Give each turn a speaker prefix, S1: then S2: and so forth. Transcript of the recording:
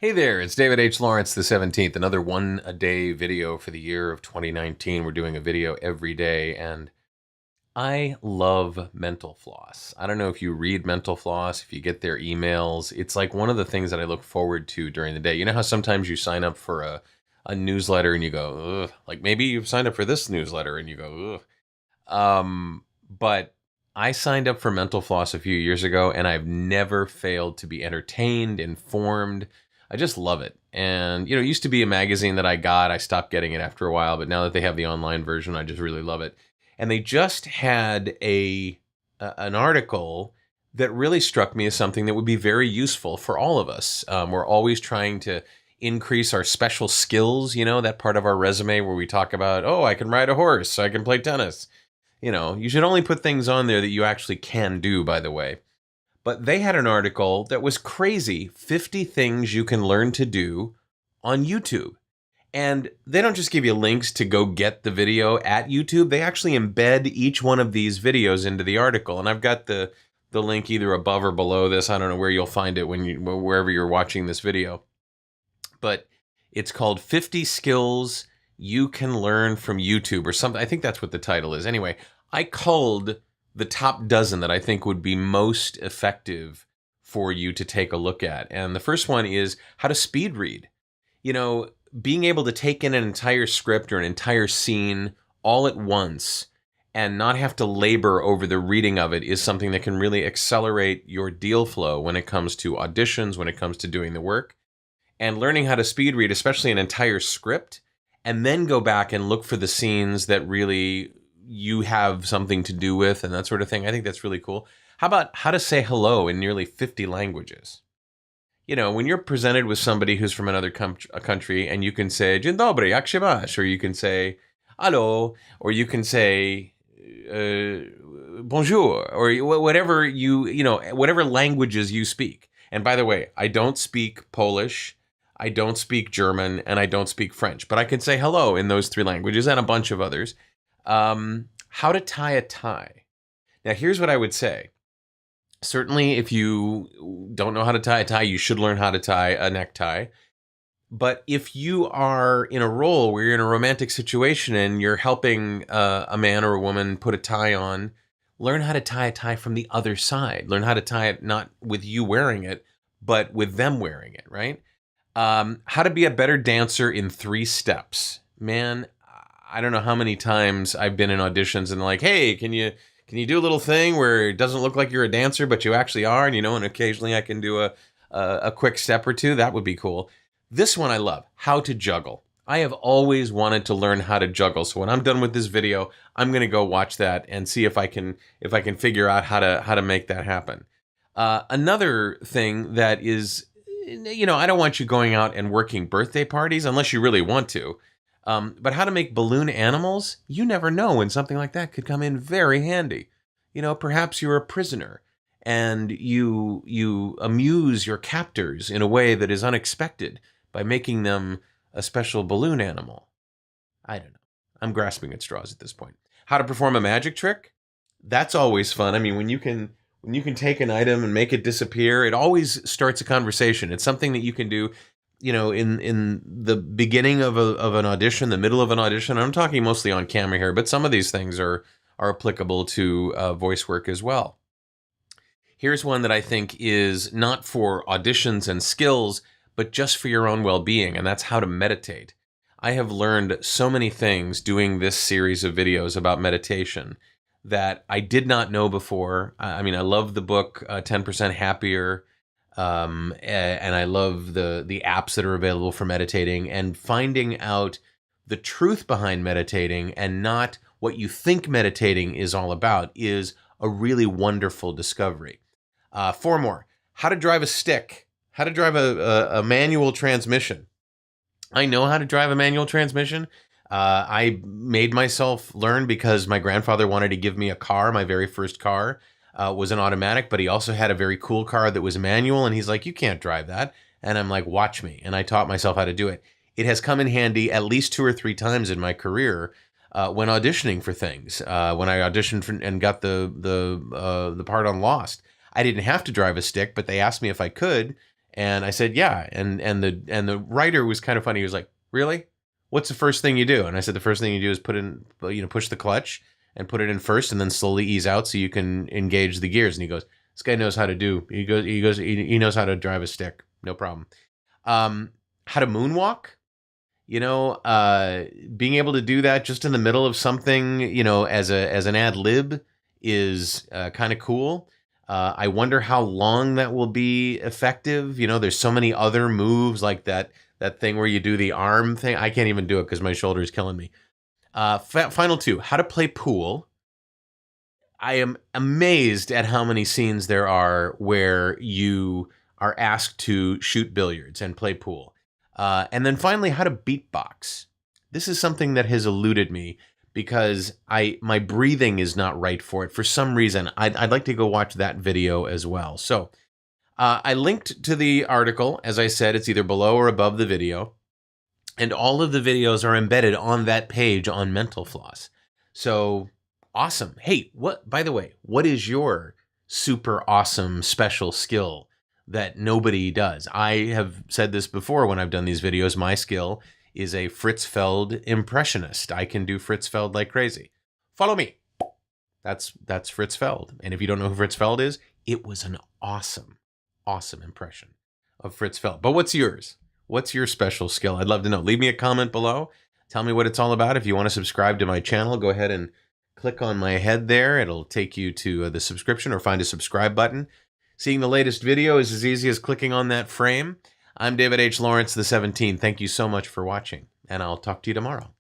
S1: Hey there, it's David H. Lawrence the 17th, another one-a-day video for the year of 2019. We're doing a video every day, and I love Mental Floss. I don't know if you read Mental Floss, if you get their emails. It's like one of the things that I look forward to during the day. You know how sometimes you sign up for a newsletter and you go, ugh, like maybe you've signed up for this newsletter and you go, ugh. But I signed up for Mental Floss a few years ago, and I've never failed to be entertained, informed. I just love it. And, it used to be a magazine that I got. I stopped getting it after a while, but now that they have the online version, I just really love it. And they just had an article that really struck me as something that would be very useful for all of us. We're always trying to increase our special skills, that part of our resume where we talk about, oh, I can ride a horse, I can play tennis. You should only put things on there that you actually can do, by the way. But they had an article that was crazy, 50 things you can learn to do on YouTube. And they don't just give you links to go get the video at YouTube. They actually embed each one of these videos into the article. And I've got the link either above or below this. I don't know where you'll find it wherever you're watching this video. But it's called 50 Skills You Can Learn from YouTube or something. I think that's what the title is. Anyway, I culled the top dozen that I think would be most effective for you to take a look at. And the first one is how to speed read. Being able to take in an entire script or an entire scene all at once and not have to labor over the reading of it is something that can really accelerate your deal flow when it comes to auditions, when it comes to doing the work. And learning how to speed read, especially an entire script, and then go back and look for the scenes that really you have something to do with and that sort of thing. I think that's really cool. How about how to say hello in nearly 50 languages? When you're presented with somebody who's from another country and you can say, Dzień dobry, jak się masz? Or you can say, hello, or you can say, bonjour, or whatever whatever languages you speak. And by the way, I don't speak Polish, I don't speak German, and I don't speak French, but I can say hello in those three languages and a bunch of others. How to tie a tie. Now, here's what I would say. Certainly, if you don't know how to tie a tie, you should learn how to tie a necktie. But if you are in a role where you're in a romantic situation and you're helping a man or a woman put a tie on, learn how to tie a tie from the other side. Learn how to tie it not with you wearing it, but with them wearing it, right? How to be a better dancer in 3 steps. Man, I don't know how many times I've been in auditions and they're like, hey, can you do a little thing where it doesn't look like you're a dancer, but you actually are? And, and occasionally I can do a quick step or two. That would be cool. This one I love, how to juggle. I have always wanted to learn how to juggle. So when I'm done with this video, I'm going to go watch that and see if I can figure out how to make that happen. Another thing that is, I don't want you going out and working birthday parties unless you really want to. But how to make balloon animals, you never know when something like that could come in very handy. Perhaps you're a prisoner and you amuse your captors in a way that is unexpected by making them a special balloon animal. I don't know. I'm grasping at straws at this point. How to perform a magic trick? That's always fun. I mean, when you can take an item and make it disappear, it always starts a conversation. It's something that you can do in the beginning of an audition, the middle of an audition. I'm talking mostly on camera here, but some of these things are applicable to voice work as well. Here's one that I think is not for auditions and skills, but just for your own well-being, and that's how to meditate. I have learned so many things doing this series of videos about meditation that I did not know before. I mean, I love the book 10% Happier. And I love the apps that are available for meditating, and finding out the truth behind meditating and not what you think meditating is all about is a really wonderful discovery. 4 more. How to drive a stick. How to drive a manual transmission. I know how to drive a manual transmission. I made myself learn because my grandfather wanted to give me a car, my very first car. Was an automatic, but he also had a very cool car that was manual, and he's like, you can't drive that. And I'm like, watch me. And I taught myself how to do it. It has come in handy at least 2 or 3 times in my career when auditioning for things. When I auditioned for, and got the part on Lost, I didn't have to drive a stick, but they asked me if I could, And I said, yeah. And the writer was kind of funny. He was like, really? What's the first thing you do? And I said, the first thing you do is push the clutch and put it in first, and then slowly ease out so you can engage the gears. And he goes, this guy knows how to do. He knows how to drive a stick. No problem. How to moonwalk? Being able to do that just in the middle of something, as an ad lib is kind of cool. I wonder how long that will be effective. There's so many other moves like that thing where you do the arm thing. I can't even do it because my shoulder is killing me. Final two, how to play pool. I am amazed at how many scenes there are where you are asked to shoot billiards and play pool. And then finally, how to beatbox. This is something that has eluded me because my breathing is not right for it. For some reason, I'd like to go watch that video as well. So I linked to the article. As I said, it's either below or above the video. And all of the videos are embedded on that page on Mental Floss. So awesome. Hey, by the way, what is your super awesome special skill that nobody does? I have said this before when I've done these videos. My skill is a Fritz Feld impressionist. I can do Fritz Feld like crazy. Follow me. That's Fritz Feld. And if you don't know who Fritz Feld is, it was an awesome impression of Fritz Feld. But what's yours? What's your special skill? I'd love to know. Leave me a comment below. Tell me what it's all about. If you want to subscribe to my channel, go ahead and click on my head there. It'll take you to the subscription, or find a subscribe button. Seeing the latest video is as easy as clicking on that frame. I'm David H. Lawrence, the 17. Thank you so much for watching, and I'll talk to you tomorrow.